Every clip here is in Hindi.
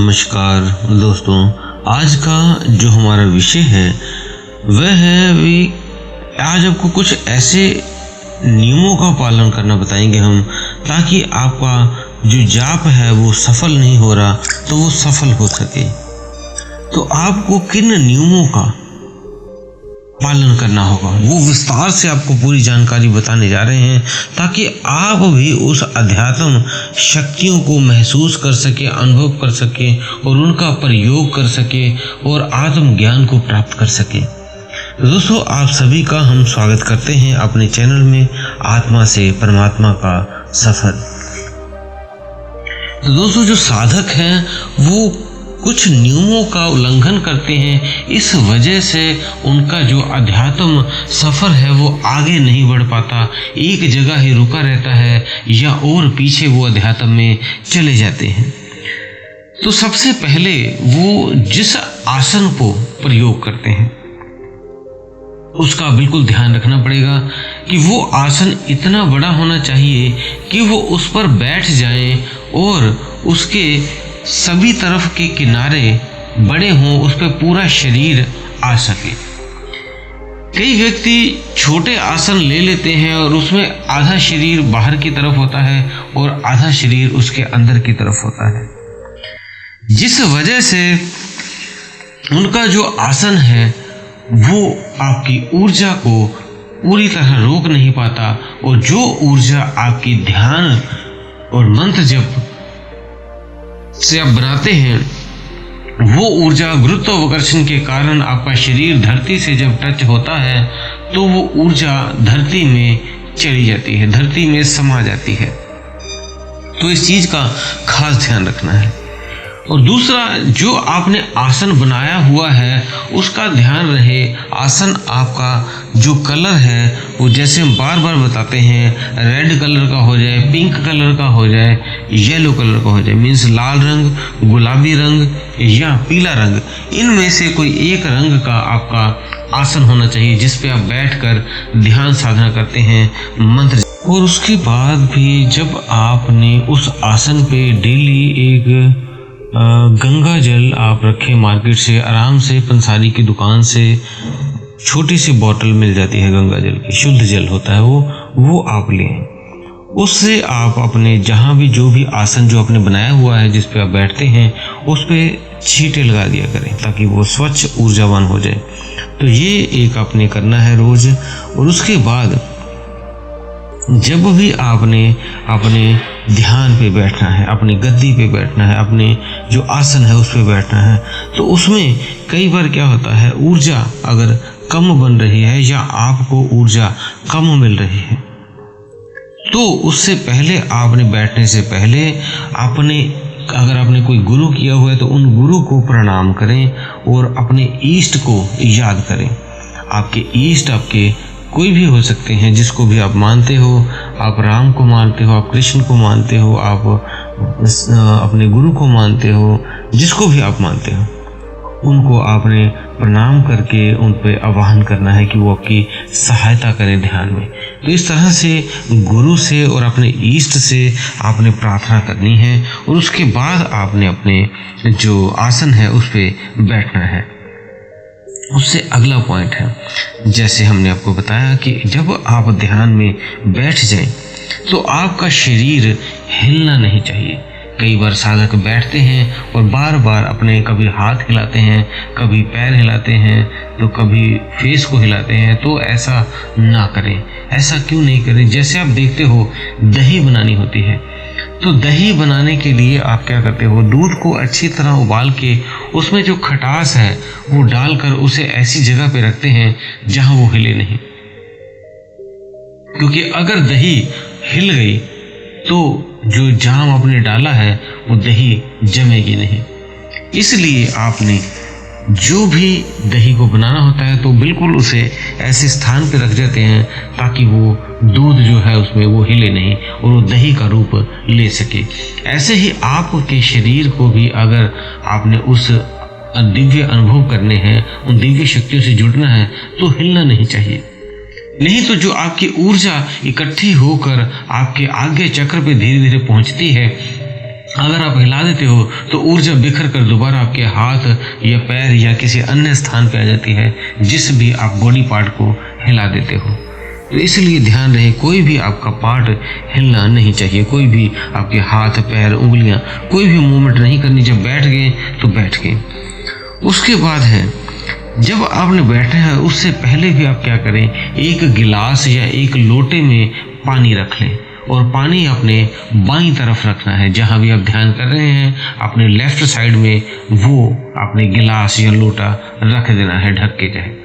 नमस्कार दोस्तों, आज का जो हमारा विषय है वह है आज आपको कुछ ऐसे नियमों का पालन करना बताएंगे हम, ताकि आपका जो जाप है वो सफल नहीं हो रहा तो वो सफल हो सके। तो आपको किन नियमों का पालन करना होगा वो विस्तार से आपको पूरी जानकारी बताने जा रहे हैं, ताकि आप भी उस अध्यात्म शक्तियों को महसूस कर सके, अनुभव कर सके और उनका प्रयोग कर सके और आत्म ज्ञान को प्राप्त कर सके। दोस्तों, आप सभी का हम स्वागत करते हैं अपने चैनल में आत्मा से परमात्मा का सफर। तो दोस्तों, जो साधक हैं वो कुछ नियमों का उल्लंघन करते हैं, इस वजह से उनका जो अध्यात्म सफर है वो आगे नहीं बढ़ पाता, एक जगह ही रुका रहता है या और पीछे वो अध्यात्म में चले जाते हैं। तो सबसे पहले वो जिस आसन को प्रयोग करते हैं उसका बिल्कुल ध्यान रखना पड़ेगा कि वो आसन इतना बड़ा होना चाहिए कि वो उस पर बैठ जाएं और उसके सभी तरफ के किनारे बड़े हों, उस पर पूरा शरीर आ सके। कई व्यक्ति छोटे आसन ले लेते हैं और उसमें आधा शरीर बाहर की तरफ होता है और आधा शरीर उसके अंदर की तरफ होता है, जिस वजह से उनका जो आसन है वो आपकी ऊर्जा को पूरी तरह रोक नहीं पाता, और जो ऊर्जा आपकी ध्यान और मंत्र जप से आप बनाते हैं वो ऊर्जा गुरुत्वाकर्षण के कारण आपका शरीर धरती से जब टच होता है तो वो ऊर्जा धरती में चली जाती है, धरती में समा जाती है। तो इस चीज का खास ध्यान रखना है। और दूसरा, जो आपने आसन बनाया हुआ है उसका ध्यान रहे आसन आपका जो कलर है वो, जैसे हम बार बार बताते हैं, रेड कलर का हो जाए, पिंक कलर का हो जाए, येलो कलर का हो जाए, मीन्स लाल रंग, गुलाबी रंग या पीला रंग, इनमें से कोई एक रंग का आपका आसन होना चाहिए जिस पे आप बैठकर ध्यान साधना करते हैं, मंत्र। और उसके बाद भी जब आपने उस आसन पे डेली एक गंगा जल आप रखें, मार्केट से आराम से पंसारी की दुकान से छोटी सी बोतल मिल जाती है गंगा जल की, शुद्ध जल होता है वो आप लें। उससे आप अपने जहाँ भी जो भी आसन जो आपने बनाया हुआ है जिस पे आप बैठते हैं उस पे छींटे लगा दिया करें, ताकि वो स्वच्छ ऊर्जावान हो जाए। तो ये एक आपने करना है रोज। और उसके बाद जब भी आपने अपने ध्यान पे बैठना है, अपनी गद्दी पे बैठना है, अपने जो आसन है उस पे बैठना है, तो उसमें कई बार क्या होता है, ऊर्जा अगर कम बन रही है या आपको ऊर्जा कम मिल रही है तो उससे पहले आपने बैठने से पहले अगर आपने कोई गुरु किया हुआ है तो उन गुरु को प्रणाम करें और अपने ईष्ट को याद करें। आपके ईष्ट आपके कोई भी हो सकते हैं, जिसको भी आप मानते हो, आप राम को मानते हो, आप कृष्ण को मानते हो, आप अपने गुरु को मानते हो, जिसको भी आप मानते हो उनको आपने प्रणाम करके उन पर आवाहन करना है कि वो आपकी सहायता करें ध्यान में। तो इस तरह से गुरु से और अपने ईष्ट से आपने प्रार्थना करनी है और उसके बाद आपने अपने जो आसन है उस पर बैठना है। उससे अगला पॉइंट है, जैसे हमने आपको बताया कि जब आप ध्यान में बैठ जाएं तो आपका शरीर हिलना नहीं चाहिए। कई बार साधक बैठते हैं और बार बार अपने कभी हाथ हिलाते हैं, कभी पैर हिलाते हैं, तो कभी फेस को हिलाते हैं। तो ऐसा ना करें। ऐसा क्यों नहीं करें? जैसे आप देखते हो दही बनानी होती है, तो दही बनाने के लिए आप क्या करते हो, दूध को अच्छी तरह उबाल के उसमें जो खटास है वो डालकर उसे ऐसी जगह पे रखते हैं जहां वो हिले नहीं, क्योंकि अगर दही हिल गई तो जो जाम आपने डाला है वो दही जमेगी नहीं। इसलिए आपने जो भी दही को बनाना होता है तो बिल्कुल उसे ऐसे स्थान पे रख देते हैं ताकि वो दूध जो है उसमें वो हिले नहीं और वो दही का रूप ले सके। ऐसे ही आपके शरीर को भी अगर आपने उस दिव्य अनुभव करने हैं, उन दिव्य शक्तियों से जुड़ना है तो हिलना नहीं चाहिए। नहीं तो जो आपकी ऊर्जा इकट्ठी होकर आपके आगे चक्र पे धीरे धीरे पहुंचती है अगर आप हिला देते हो तो ऊर्जा बिखर कर दोबारा आपके हाथ या पैर या किसी अन्य स्थान पे आ जाती है जिस भी आप बॉडी पार्ट को हिला देते हो। तो इसलिए ध्यान रहे कोई भी आपका पार्ट हिलना नहीं चाहिए, कोई भी आपके हाथ पैर उंगलियां कोई भी मूवमेंट नहीं करनी। जब बैठ गए तो बैठ गए। उसके बाद है जब आपने बैठा है उससे पहले भी आप क्या करें, एक गिलास या एक लोटे में पानी रख लें और पानी अपने बाईं तरफ रखना है। जहाँ भी आप ध्यान कर रहे हैं अपने लेफ्ट साइड में वो अपने गिलास या लोटा रख देना है, ढक के जाए।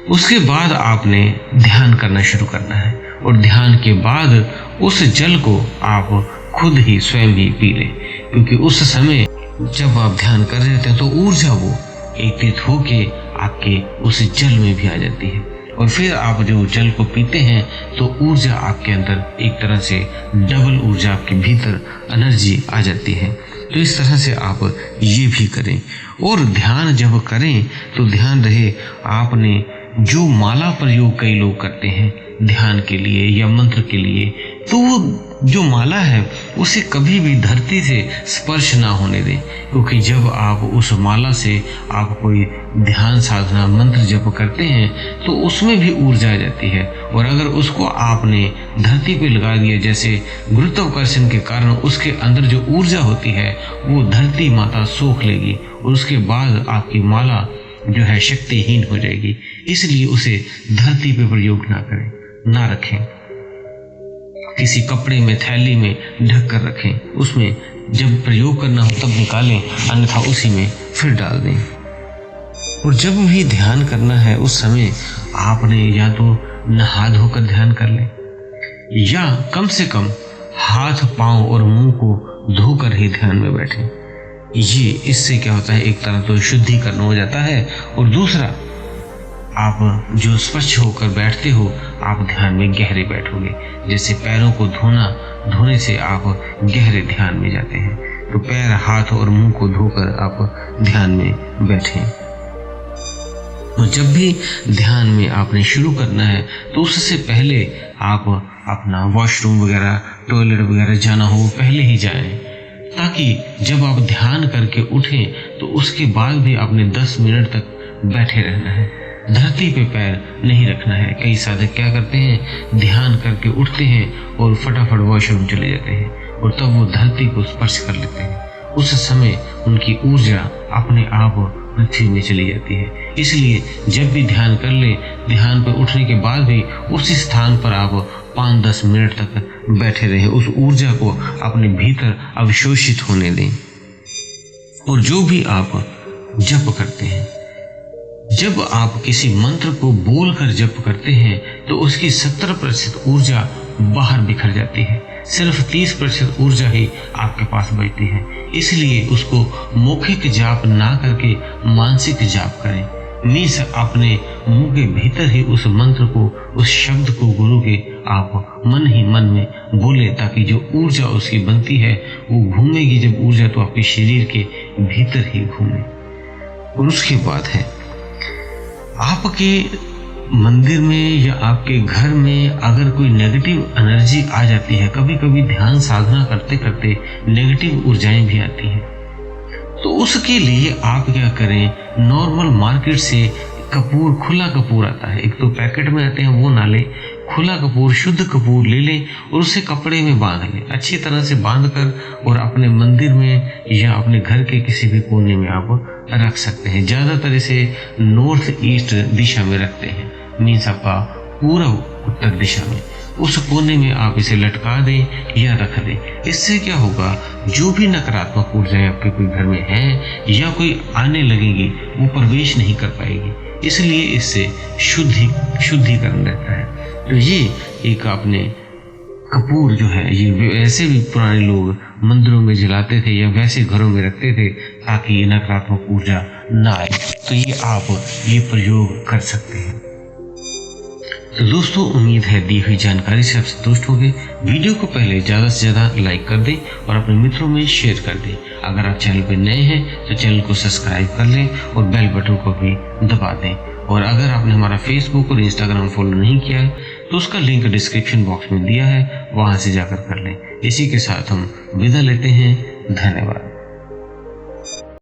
उसके बाद आपने ध्यान करना शुरू करना है और ध्यान के बाद उस जल को आप खुद ही स्वयं ही पी लें, क्योंकि उस समय जब आप ध्यान कर रहे थे तो ऊर्जा वो एकत्रित होके आपके उस जल में भी आ जाती है और फिर आप जो जल को पीते हैं तो ऊर्जा आपके अंदर एक तरह से डबल ऊर्जा आपके भीतर एनर्जी आ जाती है। तो इस तरह से आप ये भी करें। और ध्यान जब करें तो ध्यान रहे आपने जो माला प्रयोग कई लोग करते हैं ध्यान के लिए या मंत्र के लिए, तो वो जो माला है उसे कभी भी धरती से स्पर्श ना होने दें, क्योंकि जब आप उस माला से आप कोई ध्यान साधना मंत्र जप करते हैं तो उसमें भी ऊर्जा आ जाती है। और अगर उसको आपने धरती पे लगा दिया, जैसे गुरुत्वाकर्षण के कारण उसके अंदर जो ऊर्जा होती है वो धरती माता सोख लेगी और उसके बाद आपकी माला जो है शक्तिहीन हो जाएगी। इसलिए उसे धरती पे प्रयोग ना करें, ना रखें, किसी कपड़े में थैली में ढक कर रखें, उसमें जब प्रयोग करना हो तब निकालें, अन्यथा उसी में फिर डाल दें। और जब भी ध्यान करना है उस समय आपने या तो नहा धोकर ध्यान कर लें या कम से कम हाथ पांव और मुंह को धोकर ही ध्यान में बैठें। ये इससे क्या होता है, एक तरह तो शुद्धिकरण हो जाता है और दूसरा आप जो स्वच्छ होकर बैठते हो आप ध्यान में गहरे बैठोगे। जैसे पैरों को धोने से आप गहरे ध्यान में जाते हैं, तो पैर हाथ और मुंह को धोकर आप ध्यान में बैठें। तो जब भी ध्यान में आपने शुरू करना है तो उससे पहले आप अपना वॉशरूम वगैरह टॉयलेट वगैरह जाना हो पहले ही जाएं, ताकि जब आप ध्यान करके उठें तो उसके बाद भी आपने 10 मिनट तक बैठे रहना है, धरती पे पैर नहीं रखना है। कई साधक क्या करते हैं, ध्यान करके उठते हैं और फटाफट वॉशरूम चले जाते हैं और तब वो धरती को स्पर्श कर लेते हैं। उस समय उनकी ऊर्जा अपने आप पृथ्वी में चली जाती है। इसलिए जब भी ध्यान कर ले, ध्यान पर उठने के बाद भी उसी स्थान पर आप 5-10 मिनट तक बैठे रहें, उस ऊर्जा को अपने भीतर अवशोषित होने दें। और जो भी आप जप करते हैं, जब आप किसी मंत्र को बोलकर जप करते हैं तो उसकी 70% ऊर्जा बाहर बिखर जाती है, सिर्फ 30% ऊर्जा ही आपके पास बचती है। इसलिए उसको मौखिक जाप ना करके मानसिक जाप करें। मीन्स अपने मुंह के भीतर ही उस मंत्र को, उस शब्द को गुरु के आप मन ही मन में बोले, ताकि जो ऊर्जा उसकी बनती है वो घूमेगी। जब ऊर्जा तो आपके शरीर के भीतर ही घूमे। और उसके बाद है आपके मंदिर में या आपके घर में अगर कोई नेगेटिव एनर्जी आ जाती है, कभी कभी ध्यान साधना करते करते नेगेटिव ऊर्जाएं भी आती हैं, तो उसके लिए आप क्या करें, नॉर्मल मार्केट से कपूर, खुला कपूर आता है, एक तो पैकेट में आते हैं वो ना लें, खुला कपूर, शुद्ध कपूर ले लें और उसे कपड़े में बांध लें, अच्छी तरह से बांध कर, और अपने मंदिर में या अपने घर के किसी भी कोने में आप रख सकते हैं। ज़्यादातर इसे नॉर्थ ईस्ट दिशा में रखते हैं, मीन्स आपका पूर्व उत्तर दिशा में, उस कोने में आप इसे लटका दें या रख दें। इससे क्या होगा, जो भी नकारात्मक ऊर्जाएं आपके कोई घर में हैं या कोई आने लगेगी वो प्रवेश नहीं कर पाएगी, इसलिए इससे शुद्धिकरण रहता है। तो ये एक आपने कपूर जो है, ये वैसे भी पुराने लोग मंदिरों में जलाते थे या वैसे घरों में रखते थे ताकि ये नकारात्मक ऊर्जा ना आए। तो ये आप ये प्रयोग कर सकते हैं। तो दोस्तों, उम्मीद है दी हुई जानकारी से आप संतुष्ट होंगे। वीडियो को पहले ज़्यादा से ज़्यादा लाइक कर दें और अपने मित्रों में शेयर कर दें। अगर आप चैनल पर नए हैं तो चैनल को सब्सक्राइब कर लें और बेल बटन को भी दबा दें। और अगर आपने हमारा फेसबुक और इंस्टाग्राम फॉलो नहीं किया है तो उसका लिंक डिस्क्रिप्शन बॉक्स में दिया है, वहां से जाकर कर लें। इसी के साथ हम विदा लेते हैं। धन्यवाद।